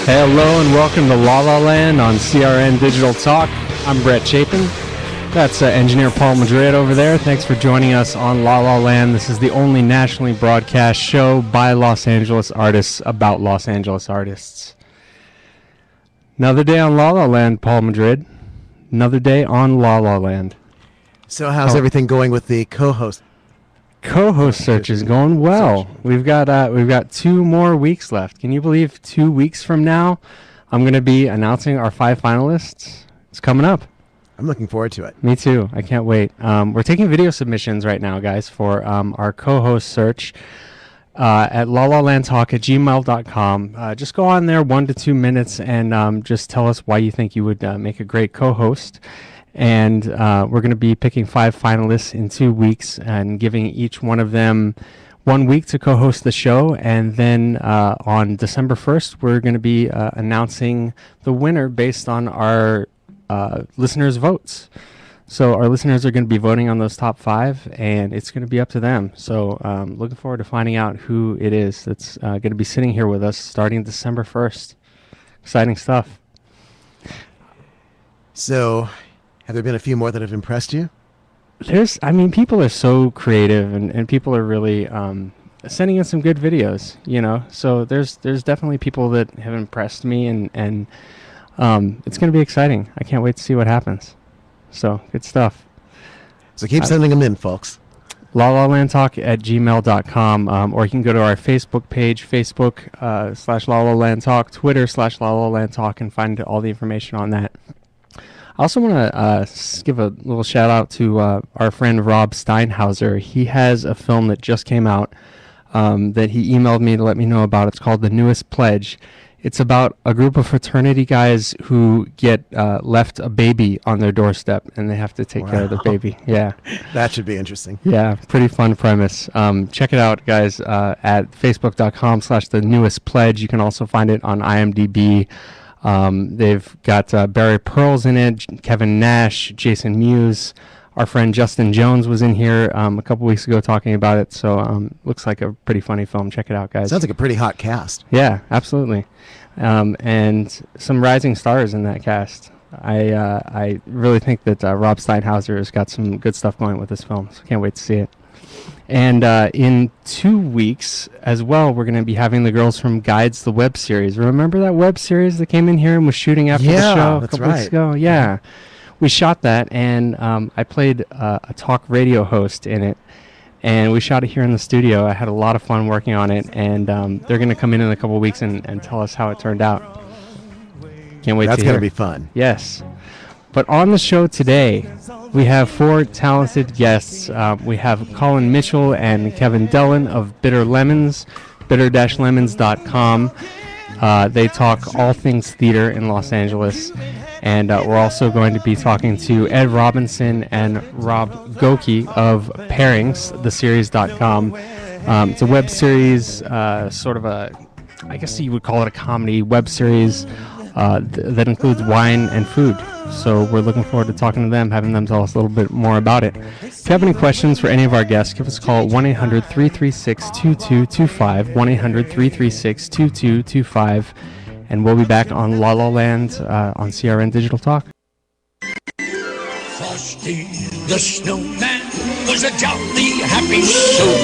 Hey, hello, and welcome to La La Land on CRN Digital Talk. I'm Brett Chapin. That's engineer Paul Madrid over there. Thanks for joining us on La La Land. This is the only nationally broadcast show by Los Angeles artists about Los Angeles artists. Another day on La La Land, Paul Madrid. Another day on La La Land. So how's everything going with the co-host? Co-host search is going well. We've got 2 more weeks left. Can you believe 2 weeks from now I'm going to be announcing our 5 finalists? It's coming up. I'm looking forward to it. Me too. I can't wait. We're taking video submissions right now, guys, for our co-host search at lalalandtalk@gmail.com. Just go on there 1 to 2 minutes and just tell us why you think you would make a great co-host. And we're going to be picking 5 finalists in 2 weeks and giving each one of them 1 week to co-host the show. And then on December 1st, we're going to be announcing the winner based on our listeners' votes. So our listeners are going to be voting on those top 5, and it's going to be up to them. So looking forward to finding out who it is that's going to be sitting here with us starting December 1st. Exciting stuff. So, have there been a few more that have impressed you? People are so creative, and people are really sending in some good videos, you know. So there's definitely people that have impressed me, and it's going to be exciting. I can't wait to see what happens. So, good stuff. So keep sending them in, folks. lalalandtalk@gmail.com, or you can go to our Facebook page, Facebook/lalalandtalk, Twitter /lalalandtalk, and find all the information on that. I also want to give a little shout out to our friend Rob Steinhauser. He has a film that just came out that he emailed me to let me know about. It's called The Newest Pledge. It's about a group of fraternity guys who get left a baby on their doorstep, and they have to take care of the baby. Yeah. That should be interesting. Yeah, pretty fun premise. Check it out, guys, at facebook.com/The Newest Pledge. You can also find it on IMDb. They've got Barry Pearls in it, Kevin Nash, Jason Mewes. Our friend Justin Jones was in here a couple weeks ago talking about it. So looks like a pretty funny film. Check it out, guys. Sounds like a pretty hot cast. Yeah, absolutely. And some rising stars in that cast. I really think that Rob Steinhauser has got some good stuff going with this film. So can't wait to see it. And in 2 weeks as well, we're going to be having the girls from Guides, the web series. Remember that web series that came in here and was shooting after the show a couple weeks ago? Yeah. We shot that, and I played a talk radio host in it, and we shot it here in the studio. I had a lot of fun working on it, and they're going to come in a couple weeks and tell us how it turned out. Can't wait to hear. That's going to be fun. Yes. But on the show today, we have 4 talented guests. We have Colin Mitchell and Kevin Delin of Bitter Lemons, bitter-lemons.com. They talk all things theater in Los Angeles. And we're also going to be talking to Ed Robinson and Rob Gokee of Pairings, theseries.com. It's a web series, sort of I guess you would call it a comedy web series that includes wine and food. So we're looking forward to talking to them, having them tell us a little bit more about it. If you have any questions for any of our guests, give us a call at 1-800-336-2225, 1-800-336-2225, and we'll be back on La La Land on CRN Digital Talk. Frosty the Snowman was a jolly happy soul,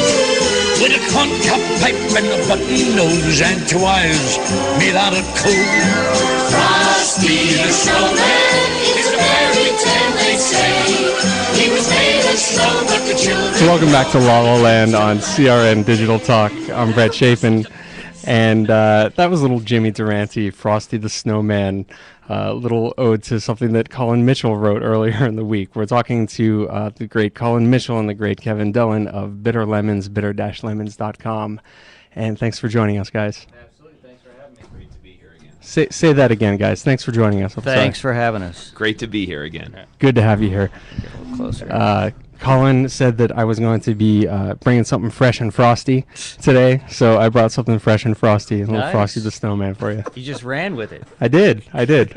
with a corncob pipe and a button nose and 2 eyes made out of coal. Frosty the Snowman is a fairy tale, they say. He was made of snow, but the children... So welcome back to La La Land on CRN Digital Talk. I'm Brett Chapin, and that was little Jimmy Durante, Frosty the Snowman, little ode to something that Colin Mitchell wrote earlier in the week. We're talking to the great Colin Mitchell and the great Kevin Delin of Bitter Lemons, bitter-lemons.com. And thanks for joining us, guys. Absolutely. Thanks for having me. Great to be here again. Say that again, guys. Thanks for joining us. Thanks for having us. Great to be here again. Good to have you here. Get a little closer. Colin said that I was going to be bringing something fresh and frosty today, so I brought something fresh and frosty, a little Frosty the Snowman for you. You just ran with it. I did.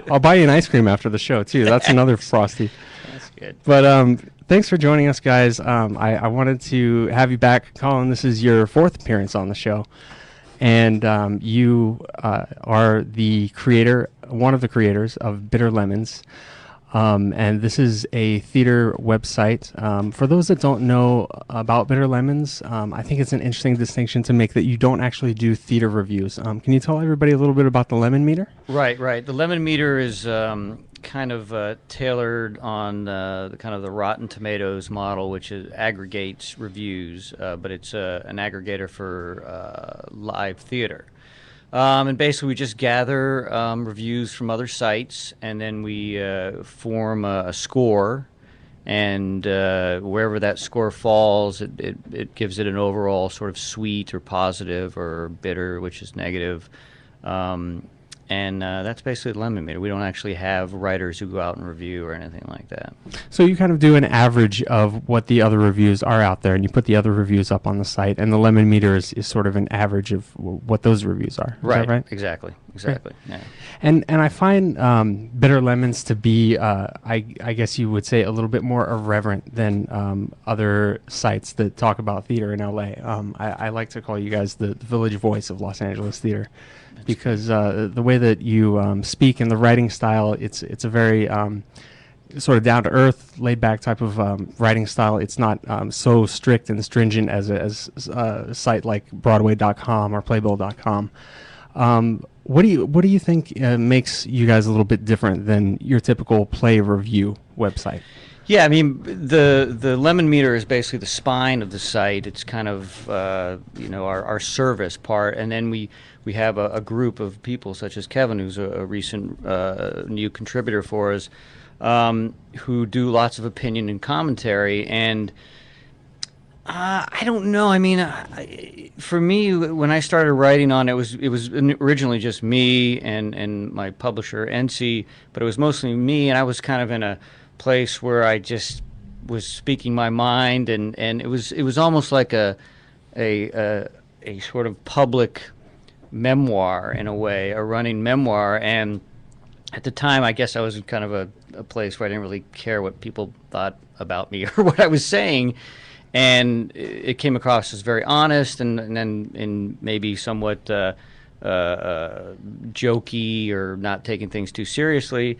I'll buy you an ice cream after the show, too. That's another frosty. That's good. But thanks for joining us, guys. I wanted to have you back. Colin, this is your 4th appearance on the show. and you are the creator, one of the creators of Bitter Lemons. And this is a theater website. For those that don't know about Bitter Lemons, I think it's an interesting distinction to make that you don't actually do theater reviews. Can you tell everybody a little bit about the Lemon Meter? Right, right. The Lemon Meter is kind of tailored on the kind of the Rotten Tomatoes model, which aggregates reviews, but it's an aggregator for live theater. And basically, we just gather reviews from other sites, and then we form a score. And wherever that score falls, it gives it an overall sort of sweet or positive, or bitter, which is negative. And that's basically the Lemon Meter. We don't actually have writers who go out and review or anything like that. So you kind of do an average of what the other reviews are out there, and you put the other reviews up on the site, and the Lemon Meter is sort of an average of what those reviews are. Is that right? Exactly. Exactly. Yeah. And I find Bitter Lemons to be, I guess you would say, a little bit more irreverent than other sites that talk about theater in LA. I like to call you guys the village voice of Los Angeles theater, because the way that you speak and the writing style, it's a very sort of down-to-earth, laid-back type of writing style. It's not so strict and stringent as a site like Broadway.com or Playbill.com. What do you think makes you guys a little bit different than your typical play review website? Yeah, I mean, the Lemon Meter is basically the spine of the site. It's kind of our service part, and then we have a group of people such as Kevin, who's a recent new contributor for us, who do lots of opinion and commentary. And I don't know. I mean, for me, when I started writing on it, it was originally just me and my publisher NC, but it was mostly me, and I was kind of in a place where I just was speaking my mind, and it was almost like a sort of public memoir in a way, a running memoir. And at the time, I guess I was in kind of a place where I didn't really care what people thought about me or what I was saying. And it came across as very honest and then maybe somewhat jokey, or not taking things too seriously.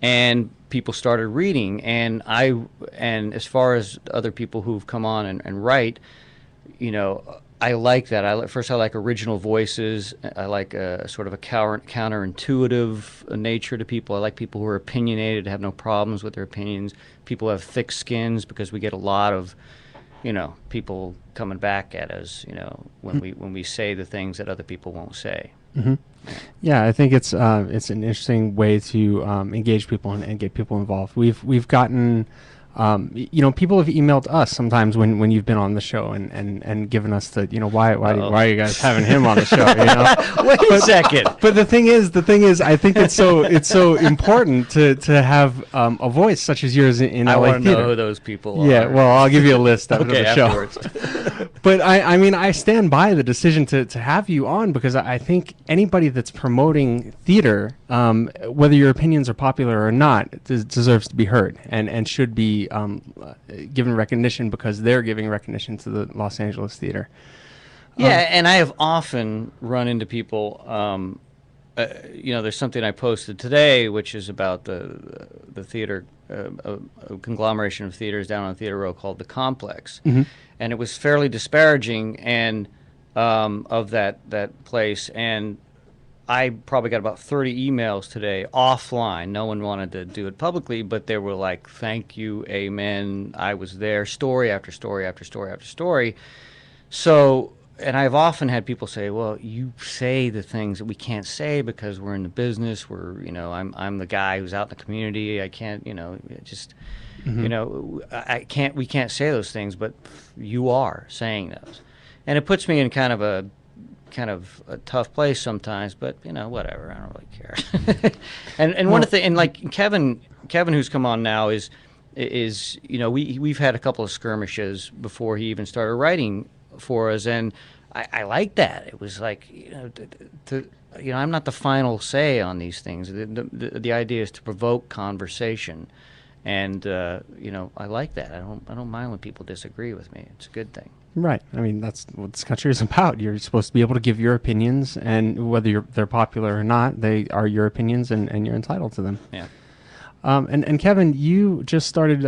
And people started reading, and as far as other people who've come on and write, I like that. First, I like original voices. I like a sort of a counterintuitive nature to people. I like people who are opinionated, have no problems with their opinions. People who have thick skins, because we get a lot of people coming back at us, when we say the things that other people won't say. Mm-hmm. Yeah, I think it's an interesting way to engage people and get people involved. We've gotten people have emailed us sometimes when you've been on the show and given us the why are you guys having him on the show? Wait a second. But the thing is, I think it's so important to have a voice such as yours in LA I want to theater. know who those people are. Yeah, well, I'll give you a list after Okay, the show. afterwards. But I mean, I stand by the decision to have you on, because I think anybody that's promoting theater, whether your opinions are popular or not, deserves to be heard and should be given recognition, because they're giving recognition to the Los Angeles theater. Yeah, and I have often run into people. There's something I posted today, which is about the theater, a conglomeration of theaters down on Theater Row called the Complex, and it was fairly disparaging and of that place. And I probably got about 30 emails today offline. No one wanted to do it publicly, but they were like, "Thank you, amen. I was there." Story after story after story after story. So. And I've often had people say, "Well, you say the things that we can't say because we're in the business. I'm the guy who's out in the community. I can't, I can't. We can't say those things, but you are saying those." And it puts me in kind of a tough place sometimes. But whatever. I don't really care. and one of the like Kevin, who's come on now is we've had a couple of skirmishes before he even started writing for us, and I like that. It was like I'm not the final say on these things. The idea is to provoke conversation, and I like that. I don't mind when people disagree with me. It's a good thing. Right. I mean, that's what this country is about. You're supposed to be able to give your opinions, and whether they're popular or not, they are your opinions, and you're entitled to them. Yeah. And Kevin, you just started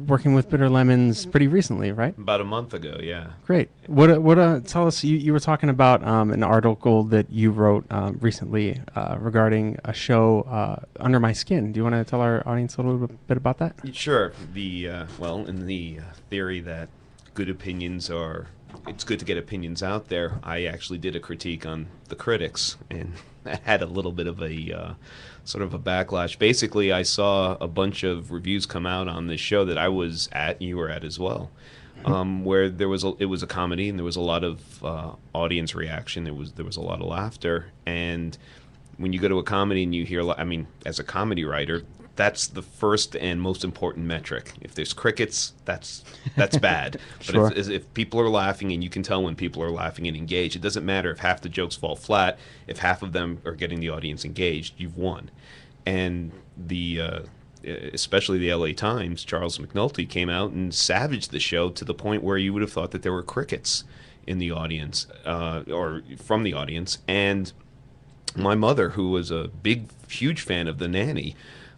working with Bitter Lemons pretty recently, right? About a month ago, yeah. Great. Tell us, you were talking about an article that you wrote recently regarding a show, Under My Skin. Do you want to tell our audience a little bit about that? Sure. In the theory that good opinions it's good to get opinions out there, I actually did a critique on the critics, and that had a little bit of a sort of a backlash. Basically, I saw a bunch of reviews come out on this show that I was at, you were at as well, where it was a comedy, and there was a lot of audience reaction. There was a lot of laughter, and when you go to a comedy and you hear, as a comedy writer, that's the first and most important metric. If there's crickets, that's bad. Sure. But if people are laughing, and you can tell when people are laughing and engaged, it doesn't matter if half the jokes fall flat. If half of them are getting the audience engaged, you've won. And especially the LA Times, Charles McNulty came out and savaged the show to the point where you would have thought that there were crickets in the audience, or from the audience. And my mother, who was a huge fan of The Nanny,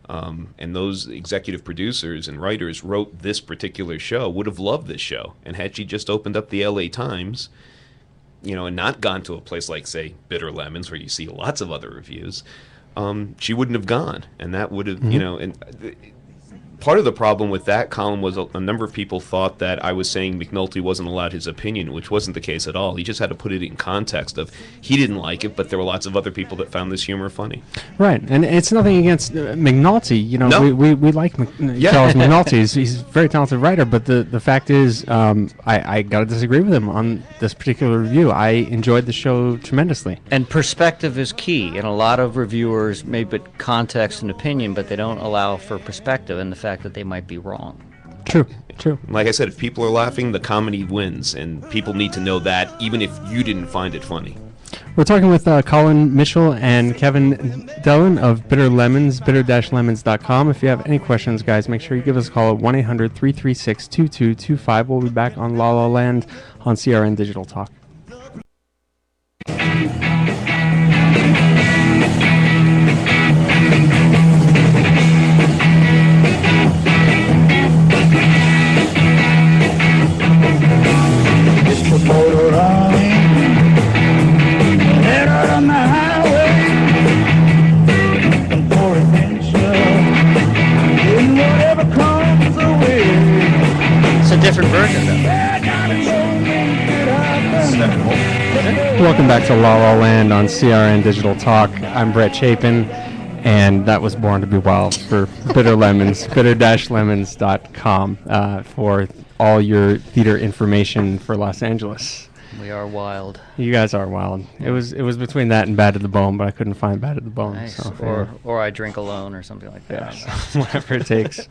and those executive producers and writers wrote this particular show, would have loved this show. And had she just opened up the LA Times, and not gone to a place like, say, Bitter Lemons, where you see lots of other reviews, she wouldn't have gone. And that would have, part of the problem with that column was a number of people thought that I was saying McNulty wasn't allowed his opinion, which wasn't the case at all. He just had to put it in context of he didn't like it, but there were lots of other people that found this humor funny. Right, and it's nothing against McNulty. No. We like Charles McNulty. He's a very talented writer, but the fact is, I got to disagree with him on this particular review. I enjoyed the show tremendously. And perspective is key, and a lot of reviewers may put context and opinion, but they don't allow for perspective and the fact that they might be wrong. True. Like I said, if people are laughing, the comedy wins, and people need to know that, even if you didn't find it funny. We're talking with Colin Mitchell and Kevin Delin of Bitter Lemons, bitter-lemons.com. If you have any questions, guys, make sure you give us a call at 1-800-336-2225. We'll be back on La La Land on CRN Digital Talk. Different version though. Welcome back to La La Land on CRN Digital Talk. I'm Brett Chapin, and that was Born to Be Wild for Bitter Lemons, bitter-lemons.com for all your theater information for Los Angeles. We are wild. You guys are wild. It was between that and Bad to the Bone, but I couldn't find Bad to the Bone. Nice. So, Or I drink alone or something like that. yes, whatever it takes.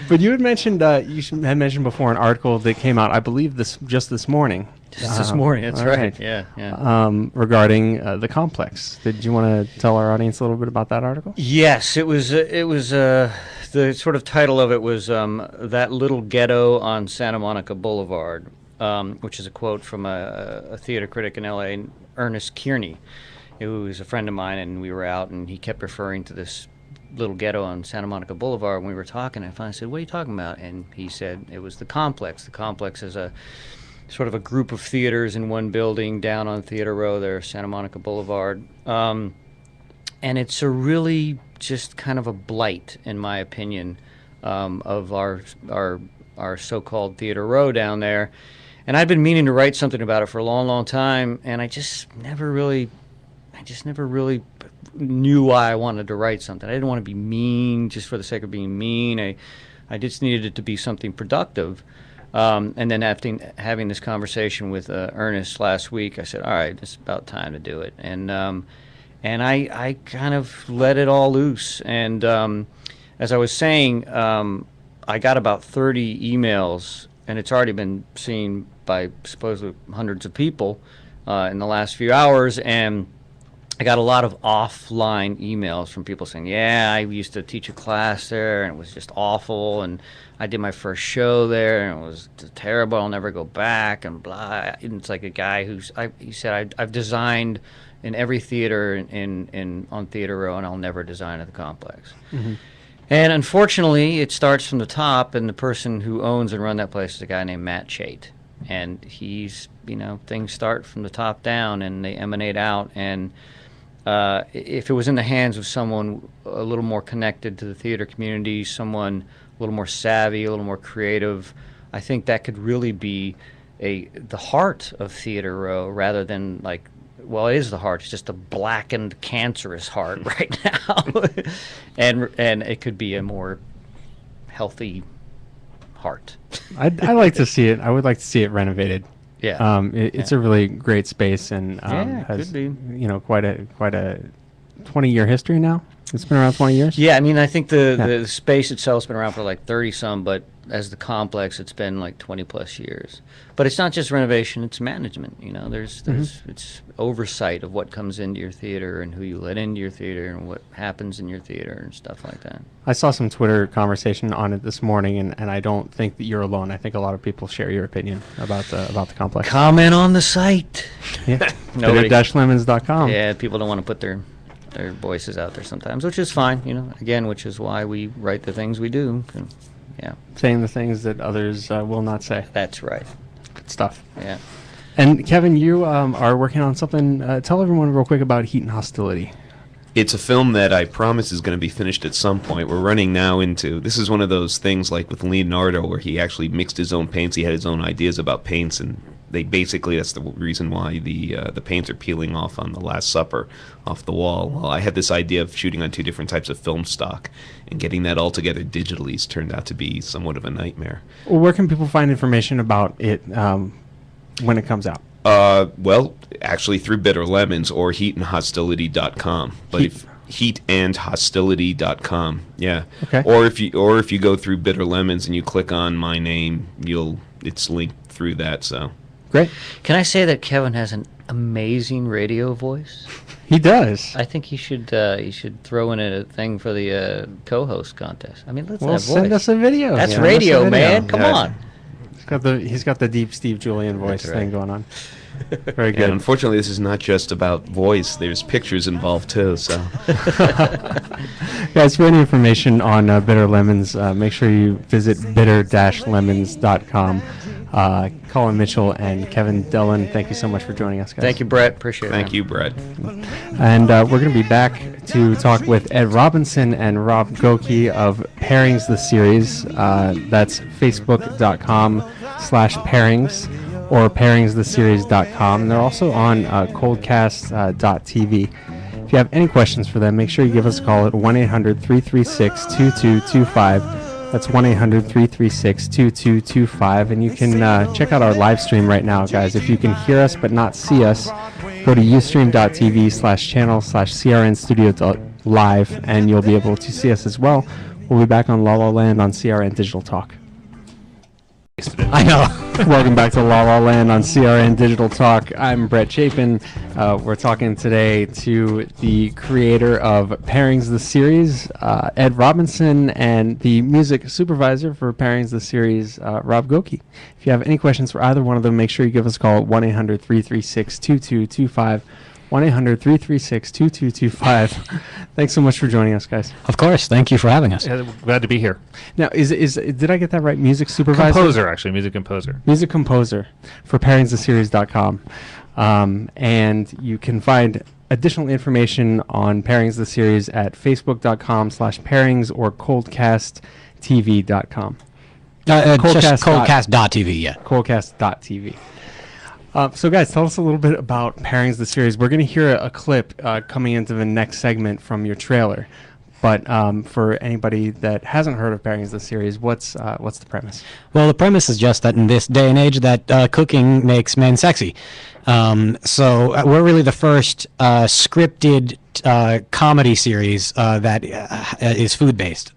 But you had mentioned had mentioned before an article that came out, I believe this morning. Just this morning. That's right. Yeah. Regarding the complex. Did you want to tell our audience a little bit about that article? Yes, it was. The sort of title of it was "That Little Ghetto on Santa Monica Boulevard," which is a quote from a theater critic in L.A., Ernest Kearney, who was a friend of mine, and we were out, and he kept referring to this little ghetto on Santa Monica Boulevard. When we were talking, I finally said, "What are you talking about?" And he said it was the complex. The complex is a sort of a group of theaters in one building down on Theater Row there, Santa Monica Boulevard. And it's a really just kind of a blight, in my opinion, of our so-called Theater Row down there. And I'd been meaning to write something about it for a long, long time, and I just never really knew why I wanted to write something. I didn't want to be mean just for the sake of being mean. I just needed it to be something productive. And then after having this conversation with Ernest last week, I said, all right, it's about time to do it. And I kind of let it all loose. And as I was saying, I got about 30 emails, and it's already been seen by supposedly hundreds of people in the last few hours. And I got a lot of offline emails from people saying, yeah, I used to teach a class there, and it was just awful, and I did my first show there, and it was terrible, I'll never go back, and blah. And it's like a guy he said, I've designed in every theater in on Theater Row, and I'll never design at the complex. Mm-hmm. And unfortunately, it starts from the top, and the person who owns and runs that place is a guy named Matt Chait. And he's, things start from the top down, and they emanate out, and if it was in the hands of someone a little more connected to the theater community, someone a little more savvy, a little more creative, I think that could really be the heart of Theater Row, rather than like, well, it is the heart. It's just a blackened, cancerous heart right now, and it could be a more healthy heart. I'd like to see it. I would like to see it renovated. Yeah, it's a really great space, and has could be. Quite a 20-year history now. It's been around 20 years. Yeah, I mean, I think the space itself's been around for like 30 some, but as the complex, it's been like 20 plus years. But it's not just renovation; it's management. There's it's oversight of what comes into your theater and who you let into your theater and what happens in your theater and stuff like that. I saw some Twitter conversation on it this morning, and I don't think that you're alone. I think a lot of people share your opinion about the complex. Comment on the site. Yeah, bitter-lemons.com. Yeah, people don't want to put their voices out there sometimes, which is fine. Again, which is why we write the things we do. Yeah, saying the things that others will not say. That's right. Good stuff. Yeah. And Kevin, you are working on something. Tell everyone real quick about Heat and Hostility. It's a film that I promise is going to be finished at some point. We're running now into... This is one of those things like with Leonardo where he actually mixed his own paints. He had his own ideas about paints, and that's the reason why the paints are peeling off on The Last Supper off the wall. Well, I had this idea of shooting on 2 different types of film stock, and getting that all together digitally has turned out to be somewhat of a nightmare. Well, where can people find information about it when it comes out? Well, actually through Bitter Lemons or heatandhostility.com. But heatandhostility.com. Yeah. Okay. Or if you go through Bitter Lemons and you click on my name, it's linked through that, so. Great. Can I say that Kevin has an amazing radio voice? He does. I think he should throw in a thing for the co-host contest. I mean, let's have send voice. us a video. That's radio, man. Come on. He's got the deep Steve Julian voice thing going on. Very good. And unfortunately, this is not just about voice. There's pictures involved too. So, guys, for any information on Bitter Lemons, make sure you visit bitter-lemons.com. Colin Mitchell and Kevin Delin, thank you so much for joining us, guys. Thank you, Brett. Appreciate it. Thank you, Brett. And we're going to be back to talk with Ed Robinson and Rob Gokee of Pairings the Series. That's facebook.com/pairings or pairingstheseries.com. They're also on coldcast.tv. If you have any questions for them, make sure you give us a call at 1-800-336-2225. That's 1-800-336-2225. And you can check out our live stream right now, guys. If you can hear us but not see us, go to ustream.tv/channel/CRN Studio Live, and you'll be able to see us as well. We'll be back on La La Land on CRN Digital Talk. I know. Welcome back to La La Land on CRN Digital Talk. I'm Brett Chapin. We're talking today to the creator of Pairings the Series, Ed Robinson, and the music supervisor for Pairings the Series, Rob Gokee. If you have any questions for either one of them, make sure you give us a call at 1-800-336-2225. 1-800-336-2225. Thanks so much for joining us, guys. Of course. Thank you for having us. Yeah, glad to be here. Now, did I get that right? Music supervisor? Composer, actually. Music composer. Music composer for pairingstheseries.com. And you can find additional information on Pairings the Series at facebook.com/pairings or coldcasttv.com. Just coldcast.tv, yeah. Coldcast.tv. So, guys, tell us a little bit about Pairings the Series. We're going to hear a clip coming into the next segment from your trailer. But for anybody that hasn't heard of Pairings the Series, what's the premise? Well, the premise is just that in this day and age that cooking makes men sexy. So we're really the first scripted comedy series that is food-based.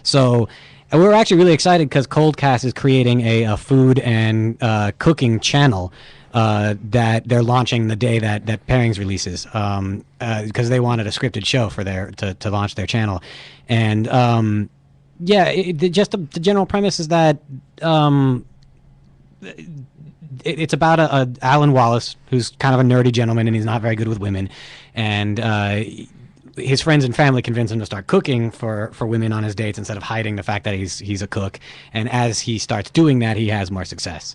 So we were actually really excited because Coldcast is creating a food and cooking channel that they're launching the day that Pairings releases, because they wanted a scripted show for to launch their channel, and just the general premise is that it's about a Alan Wallace who's kind of a nerdy gentleman and he's not very good with women, and his friends and family convince him to start cooking for women on his dates instead of hiding the fact that he's a cook. And as he starts doing that, he has more success.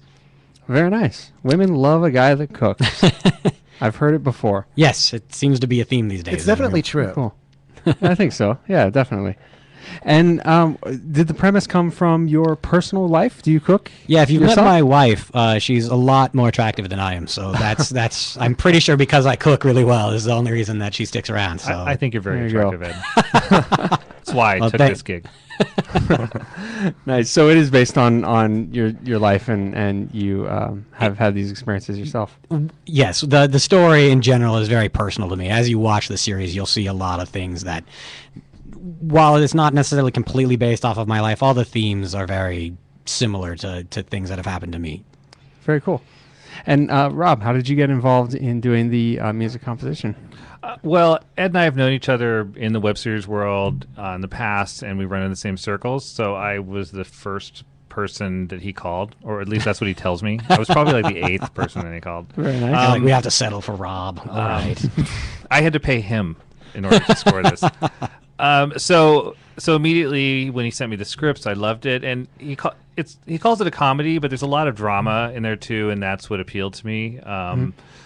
Very nice. Women love a guy that cooks. I've heard it before. Yes, it seems to be a theme these days. It's definitely true. Cool. I think so. Yeah, definitely. And did the premise come from your personal life? Do you cook? Yeah, if you've yourself? met my wife, she's a lot more attractive than I am. So that's I'm pretty sure because I cook really well is the only reason that she sticks around. So I think you're very There you attractive, Ed. That's why I took this gig. Nice. So it is based on your life, and you have had these experiences yourself. yes, the story in general is very personal to me. As you watch the series, you'll see a lot of things that, while it's not necessarily completely based off of my life, all the themes are very similar to things that have happened to me. Very cool. And Rob, how did you get involved in doing the music composition? Well, Ed and I have known each other in the web series world in the past, and we run in the same circles. So I was the first person that he called, or at least that's what he tells me. I was probably like the 8th person that he called. Very nice. I feel like we have to settle for Rob. All right. I had to pay him in order to score this. So immediately when he sent me the scripts, I loved it, and he calls it a comedy, but there's a lot of drama in there too, and that's what appealed to me.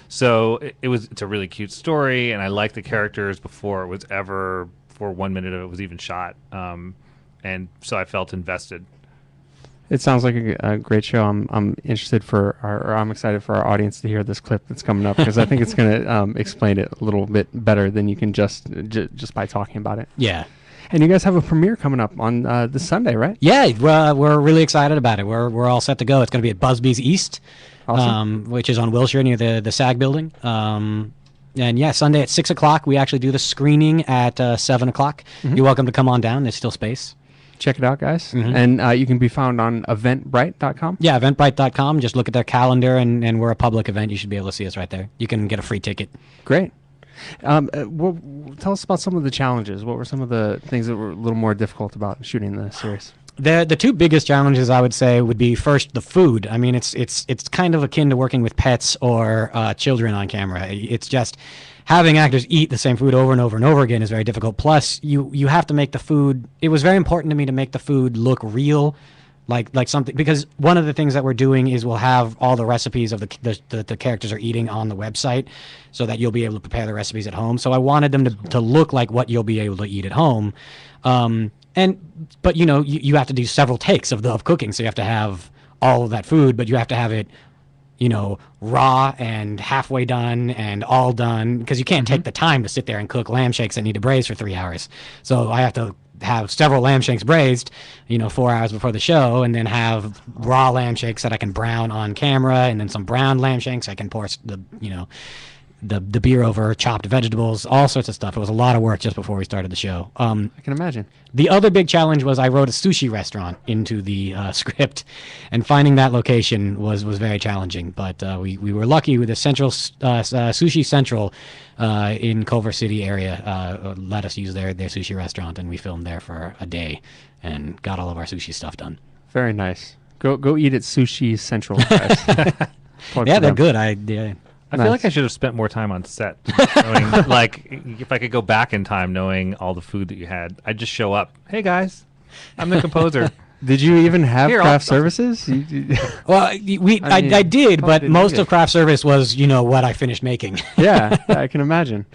So it's a really cute story, and I liked the characters before it was ever, for 1 minute of it was even shot, and so I felt invested. It sounds like a great show. I'm interested I'm excited for our audience to hear this clip that's coming up, because I think it's going to explain it a little bit better than you can just by talking about it. Yeah. And you guys have a premiere coming up on this Sunday, right? Yeah, we're really excited about it. We're all set to go. It's going to be at Busby's East, Awesome. which is on Wilshire near the SAG building. And yeah, Sunday at 6 o'clock. We actually do the screening at 7 o'clock. You're welcome to come on down. There's still space. Check it out, guys. And you can be found on eventbrite.com. Yeah, eventbrite.com. Just look at their calendar, and we're a public event. You should be able to see us right there. You can get a free ticket. Great. Tell us about some of the challenges. What were some of the things that were a little more difficult about shooting the series? The two biggest challenges, I would say, would be first the food. I mean, it's kind of akin to working with pets or children on camera. It's just having actors eat the same food over and over and over again is very difficult. Plus, you have to make the food. It was very important to me to make the food look real, like something, because one of the things that we're doing is we'll have all the recipes of the characters are eating on the website, so that you'll be able to prepare the recipes at home. So I wanted them to look like what you'll be able to eat at home. But you have to do several takes of cooking, so you have to have all of that food, but you have to have it, raw and halfway done and all done, because you can't take the time to sit there and cook lamb shanks that need to braise for 3 hours. So I have to have several lamb shanks braised, 4 hours before the show, and then have raw lamb shanks that I can brown on camera, and then some browned lamb shanks I can pour the beer over, chopped vegetables, all sorts of stuff. It was a lot of work just before we started the show. I can imagine. The other big challenge was I wrote a sushi restaurant into the script, and finding that location was very challenging. But we were lucky with the Central Sushi Central in Culver City area let us use their sushi restaurant, and we filmed there for a day and got all of our sushi stuff done. Very nice. Go eat at Sushi Central, guys. Yeah, they're good. I feel like I should have spent more time on set. Knowing, if I could go back in time knowing all the food that you had, I'd just show up. Hey, guys, I'm the composer. Did you even have Here, craft services? Well, I did, but most of craft service was, what I finished making. Yeah, I can imagine.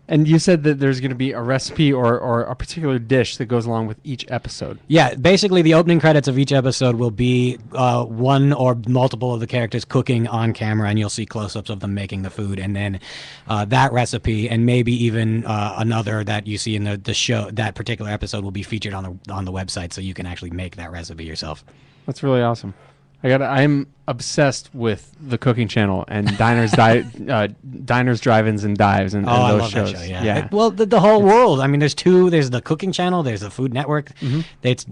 And you said that there's going to be a recipe or a particular dish that goes along with each episode. Yeah, basically the opening credits of each episode will be one or multiple of the characters cooking on camera, and you'll see close-ups of them making the food, and then that recipe, and maybe even another that you see in the show, that particular episode will be featured on the website, so you can actually make that recipe yourself. That's really awesome. I'm obsessed with the Cooking Channel and Diners, Drive-Ins, and Dives, and those I love shows. that show. Yeah. Well, the whole world. I mean, there's two. There's the Cooking Channel. There's the Food Network. It's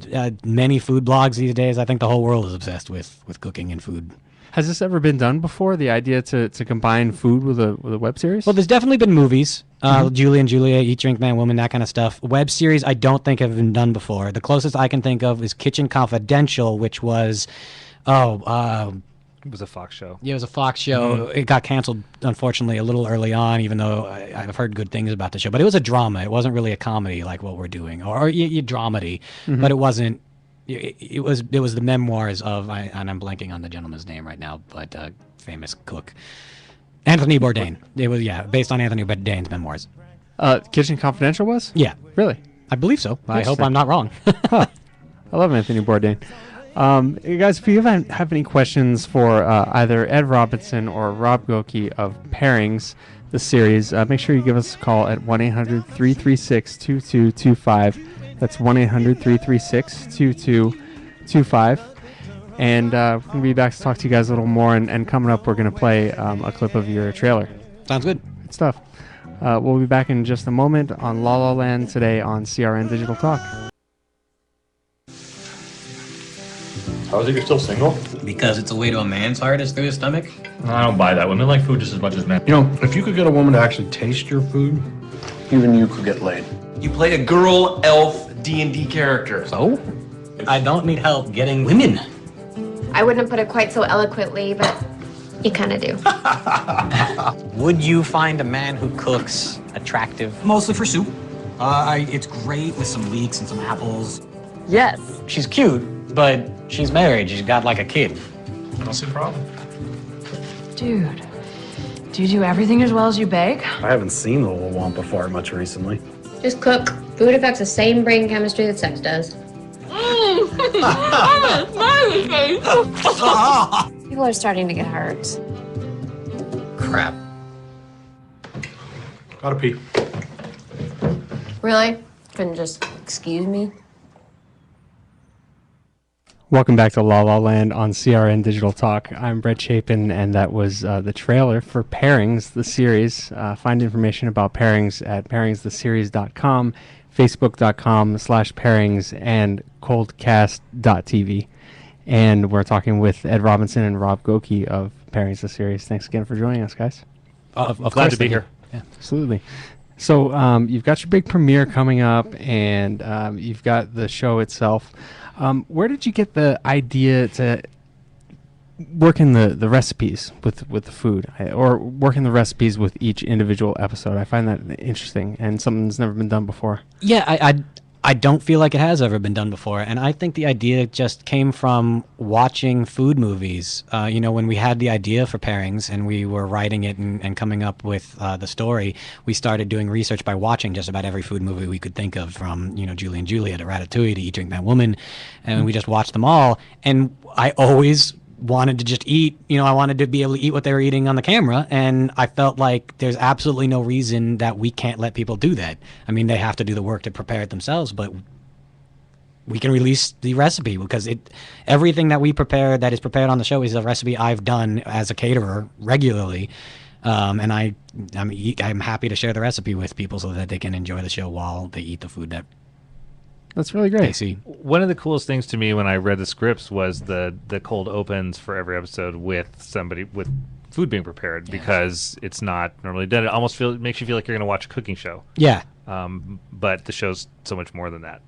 many food blogs these days. I think the whole world is obsessed with cooking and food. Has this ever been done before? The idea to combine food with a web series? Well, there's definitely been movies, Julie and Julia, Eat, Drink, Man, Woman, that kind of stuff. Web series, I don't think have been done before. The closest I can think of is Kitchen Confidential, which was, It was a Fox show. yeah, it was a Fox show. It got canceled, unfortunately, a little early on, even though I've heard good things about the show. But it was a drama. It wasn't really a comedy like what we're doing, or dramedy. But it wasn't. It was the memoirs of, and I'm blanking on the gentleman's name right now, but famous cook, Anthony Bourdain. It was based on Anthony Bourdain's memoirs. Kitchen Confidential was? Yeah, Really? I believe so. I hope Interesting. I'm not wrong. I love Anthony Bourdain. You guys, if you have any questions for either Ed Robinson or Rob Gokee of Pairings, the series, make sure you give us a call at 1-800-336-2225. That's 1-800-336-2225. And we're going to be back to talk to you guys a little more. And coming up, we're going to play a clip of your trailer. Sounds good. Good stuff. We'll be back in just a moment on La La Land today on CRN Digital Talk. How is it you're still single? Because it's a way to a man's heart is through his stomach? I don't buy that. Women like food just as much as men. You know, if you could get a woman to actually taste your food, even you could get laid. You play a girl elf D&D character. So? I don't need help getting women. I wouldn't put it quite so eloquently, but you kind of do. Would you find a man who cooks attractive? Mostly for soup. It's great with some leeks and some apples. Yes. She's cute, but she's married. She's got like a kid. I don't see a problem. Dude, do you do everything as well as you bake? I haven't seen the little Wampa fart much recently. Just cook. Food affects the same brain chemistry that sex does. People are starting to get hurt. Crap. Gotta pee. Really? Couldn't just excuse me? Welcome back to La La Land on CRN Digital Talk. I'm Brett Chapin, and that was the trailer for Pairings, the series. Find information about Pairings at pairingstheseries.com, facebook.com/pairings, and coldcast.tv. And we're talking with Ed Robinson and Rob Gokee of Pairings, the series. Thanks again for joining us, guys. Glad to be here. Yeah, absolutely. So you've got your big premiere coming up, and you've got the show itself. Where did you get the idea to work in the recipes with the food, or work in the recipes with each individual episode? I find that interesting and something that's never been done before. Yeah, I don't feel like it has ever been done before, and I think the idea just came from watching food movies. When we had the idea for Pairings and we were writing it and coming up with the story, we started doing research by watching just about every food movie we could think of, from Julie and Julia to Ratatouille to Eat, Drink, Man, Woman, and we just watched them all. And I always wanted to just eat, I wanted to be able to eat what they were eating on the camera, and I felt like there's absolutely no reason that we can't let people do that. I mean, they have to do the work to prepare it themselves, but we can release the recipe, because everything that we prepare, that is prepared on the show, is a recipe I've done as a caterer regularly, and I'm happy to share the recipe with people so that they can enjoy the show while they eat the food that That's really great. see. One of the coolest things to me when I read the scripts was the cold opens for every episode with somebody with food being prepared, because it's not normally done. It almost makes you feel like you're going to watch a cooking show. Yeah. But the show's so much more than that.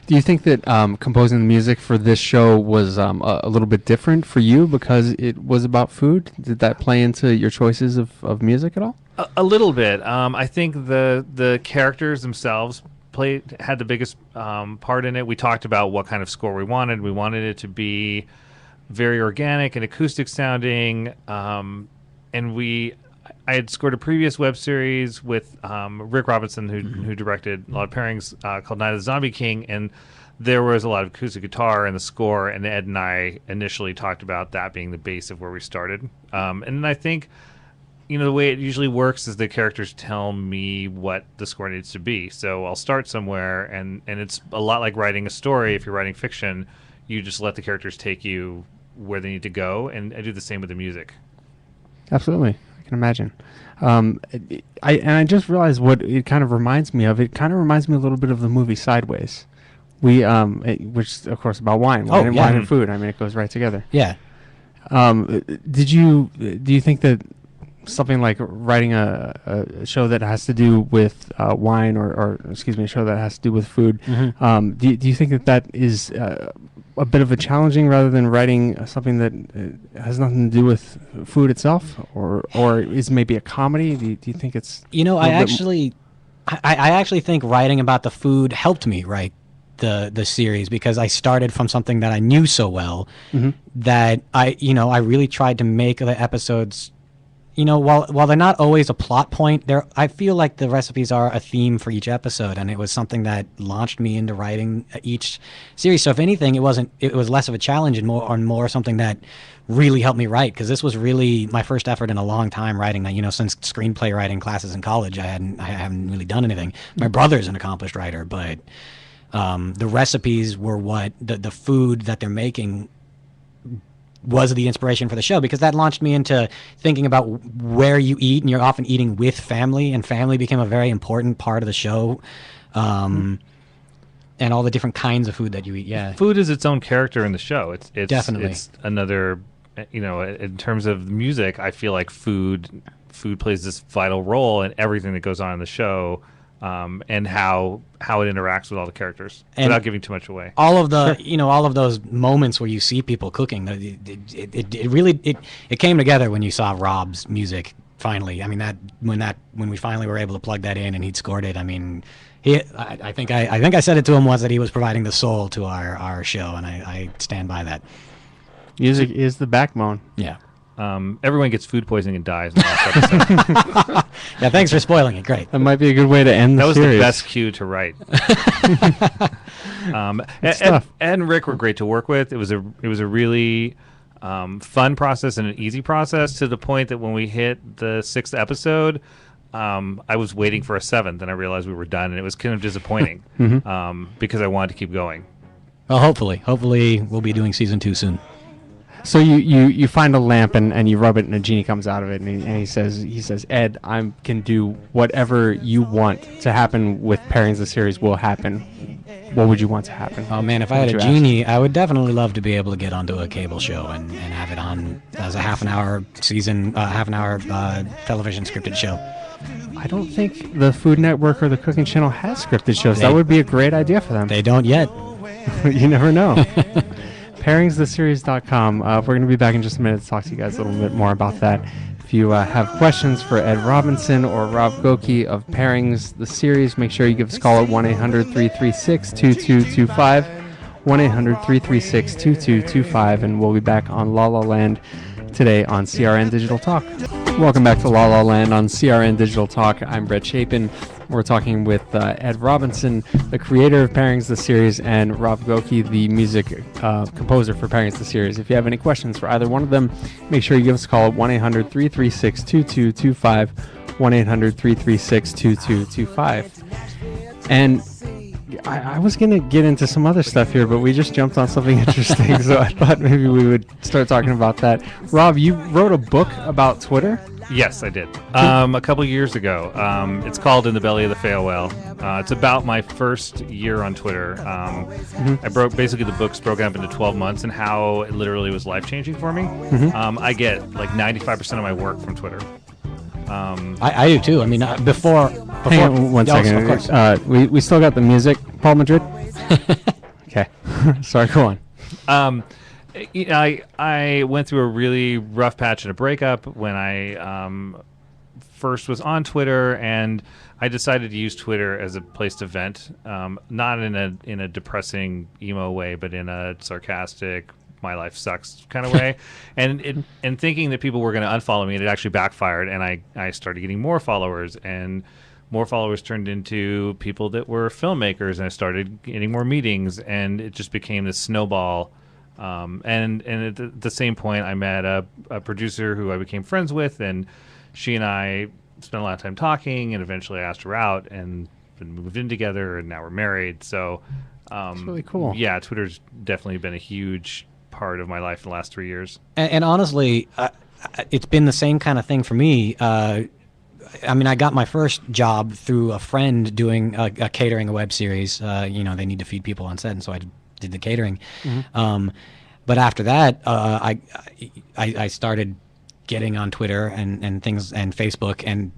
Do you think that composing the music for this show was a little bit different for you because it was about food? Did that play into your choices of music at all? A little bit. I think the characters themselves had the biggest part in it. We talked about what kind of score we wanted. We wanted it to be very organic and acoustic sounding. And I had scored a previous web series with Rick Robinson, who directed a lot of pairings, called Night of the Zombie King, and there was a lot of acoustic guitar in the score, and Ed and I initially talked about that being the base of where we started. And I think, the way it usually works is the characters tell me what the score needs to be. So I'll start somewhere, and it's a lot like writing a story. If you're writing fiction, you just let the characters take you where they need to go, and I do the same with the music. Absolutely. I can imagine. I just realized what it kind of reminds me of. It kind of reminds me a little bit of the movie Sideways. Which is, of course, about wine. Wine and food. I mean, it goes right together. Yeah. Do you think that something like writing a show that has to do with wine, or excuse me, a show that has to do with food, do you think that is a bit of a challenging rather than writing something that has nothing to do with food itself, or is maybe a comedy? Do you think it's I actually think writing about the food helped me write the series, because I started from something that I knew so well that I really tried to make the episodes, while they're not always a plot point, I feel like the recipes are a theme for each episode, and it was something that launched me into writing each series. So if anything, it was less of a challenge and more something that really helped me write, because this was really my first effort in a long time writing. Since screenplay writing classes in college, I haven't really done anything. My brother's an accomplished writer, but the recipes were what the food that they're making was the inspiration for the show, because that launched me into thinking about where you eat, and you're often eating with family, and family became a very important part of the show, and all the different kinds of food that you eat. Yeah, food is its own character in the show. It's definitely it's another. In terms of music, I feel like food plays this vital role in everything that goes on in the show. And how it interacts with all the characters, and without giving too much away. All of the all of those moments where you see people cooking, it really came together when you saw Rob's music finally. I mean, when we finally were able to plug that in and he'd scored it. I mean, I think I said it to him once that he was providing the soul to our show, and I stand by that. Music is the backbone. Yeah. Everyone gets food poisoning and dies in the last episode. Yeah, thanks for spoiling it. Great. That might be a good way to end the series. That was the best cue to write. Ed and Rick were great to work with. It was a really fun process and an easy process, to the point that when we hit the 6th episode, I was waiting for a 7th, and I realized we were done, and it was kind of disappointing because I wanted to keep going. Well, hopefully we'll be doing season 2 soon. So you find a lamp and you rub it, and a genie comes out of it, and he says, Ed, I can do whatever you want to happen with Pairings the series will happen. What would you want to happen? Oh man, if I had a genie, I would definitely love to be able to get onto a cable show and have it on as a half an hour television scripted show. I don't think the Food Network or the Cooking Channel has scripted shows. That would be a great idea for them. They don't yet. You never know. Pairingstheseries.com. We're going to be back in just a minute to talk to you guys a little bit more about that. If you have questions for Ed Robinson or Rob Gokee of Pairings the Series, make sure you give us a call at 1-800-336-2225, 1-800-336-2225, and we'll be back on La La Land today on CRN Digital Talk. Welcome back to La La Land on CRN Digital Talk. I'm Brett Chapin. We're talking with Ed Robinson, the creator of Pairings the Series, and Rob Gokee, the music composer for Pairings the Series. If you have any questions for either one of them, make sure you give us a call at 1-800-336-2225, 1-800-336-2225. And I was going to get into some other stuff here, but we just jumped on something interesting, so I thought maybe we would start talking about that. Rob, you wrote a book about Twitter? Yes, I did. A couple years ago. It's called In the Belly of the Fail Whale. It's about my first year on Twitter. Basically the book's broken up into 12 months and how it literally was life-changing for me. I get like 95% of my work from Twitter. I do too. I mean, before hang on one second. Of course. We still got the music, Paul Madrid. Okay, sorry. Go on. I went through a really rough patch and a breakup when I first was on Twitter, and I decided to use Twitter as a place to vent, not in a depressing emo way, but in a sarcastic, my life sucks kind of way, and thinking that people were going to unfollow me, and it actually backfired, and I started getting more followers, and more followers turned into people that were filmmakers, and I started getting more meetings, and it just became this snowball. And at the same point, I met a producer who I became friends with, and she and I spent a lot of time talking, and eventually I asked her out, and been moved in together, and now we're married. So it's really cool. Yeah, Twitter's definitely been a huge part of my life in the last 3 years. And honestly, it's been the same kind of thing for me. I mean, I got my first job through a friend doing a catering, a web series. They need to feed people on set, and so I did the catering. But after that, I started getting on Twitter and things and Facebook, and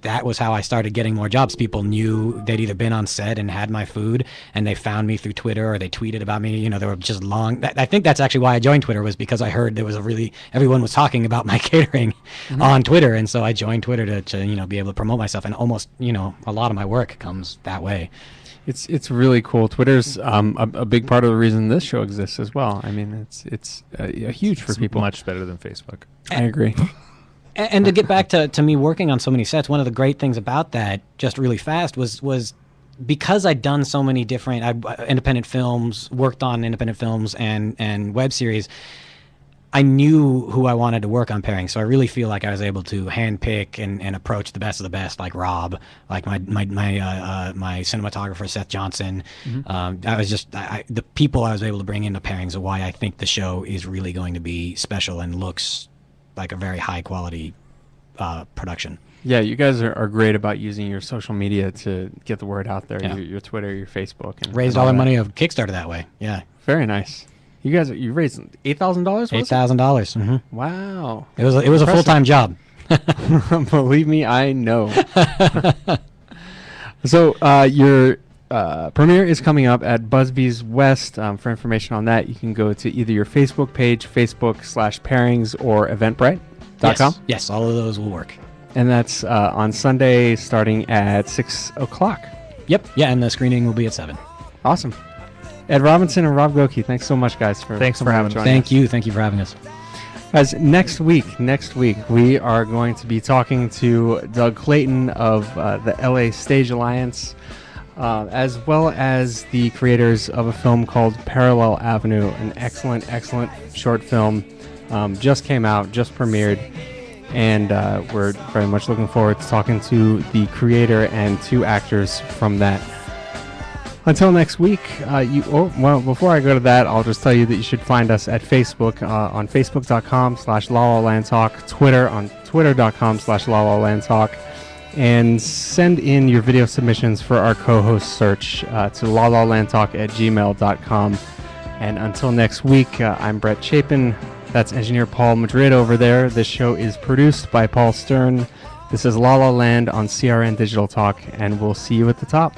that was how I started getting more jobs. People knew they'd either been on set and had my food, and they found me through Twitter, or they tweeted about me. You know, there were just long. I think that's actually why I joined Twitter, was because I heard there was everyone was talking about my catering on Twitter, and so I joined Twitter to be able to promote myself. And almost a lot of my work comes that way. It's really cool. Twitter's a big part of the reason this show exists as well. I mean, it's huge for people. Much better than Facebook. I agree. And to get back to me working on so many sets, one of the great things about that, just really fast, was because I'd done so many different independent films, worked on independent films and web series, I knew who I wanted to work on Pairings. So I really feel like I was able to handpick and approach the best of the best, like Rob, like my cinematographer, Seth Johnson. I was just the people I was able to bring into Pairings are why I think the show is really going to be special and looks like a very high quality production. Yeah, you guys are great about using your social media to get the word out there. Yeah. Your Twitter, your Facebook, and raised all our money of Kickstarter that way. Yeah, very nice. You raised $8,000. $8,000. Wow, it was a full-time job. Believe me, I know. So your premiere is coming up at Busby's West. For information on that, you can go to either your Facebook page, Facebook/Pairings, or Eventbrite.com. Yes, all of those will work. And that's on Sunday starting at 6 o'clock. Yep. Yeah, and the screening will be at 7. Awesome. Ed Robinson and Rob Gokee, thanks so much, guys. Thanks for having us. Thank you for having us. Guys, next week, we are going to be talking to Doug Clayton of the LA Stage Alliance, as well as the creators of a film called Parallel Avenue, an excellent short film. Just came out, just premiered, and we're very much looking forward to talking to the creator and 2 actors from that. Until next week, before I go to that, I'll just tell you that you should find us at Facebook, on facebook.com/LaLaLandTalk, Twitter on twitter.com/LaLaLandTalk, and send in your video submissions for our co-host search to lalalandtalk@gmail.com. And until next week, I'm Brett Chapin. That's engineer Paul Madrid over there. This show is produced by Paul Stern. This is La La Land on CRN Digital Talk, and we'll see you at the top.